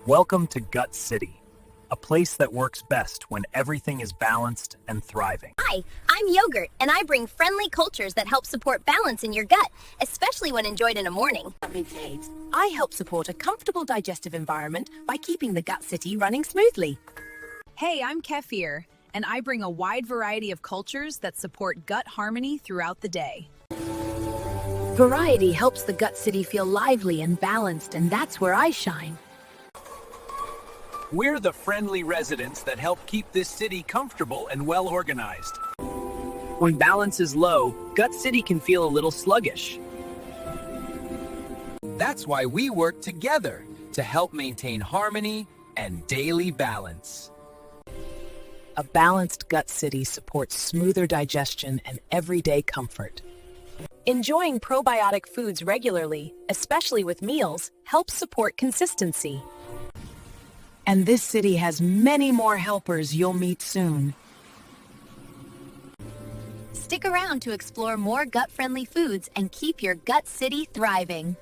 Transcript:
Welcome to Gut City, a place that works best when everything is balanced and thriving. Hi, I'm Yogurt, and I bring friendly cultures that help support balance in your gut, especially when enjoyed in a morning. I help support a comfortable digestive environment by keeping the Gut City running smoothly. Hey, I'm Kefir, and I bring a wide variety of cultures that support gut harmony throughout the day. Variety helps the Gut City feel lively and balanced, and that's where I shine. We're the friendly residents that help keep this city comfortable and well organized. When balance is low, Gut City can feel a little sluggish. That's why we work together to help maintain harmony and daily balance. A balanced Gut City supports smoother digestion and everyday comfort. Enjoying probiotic foods regularly, especially with meals, helps support consistency. And this city has many more helpers you'll meet soon. Stick around to explore more gut-friendly foods and keep your Gut City thriving.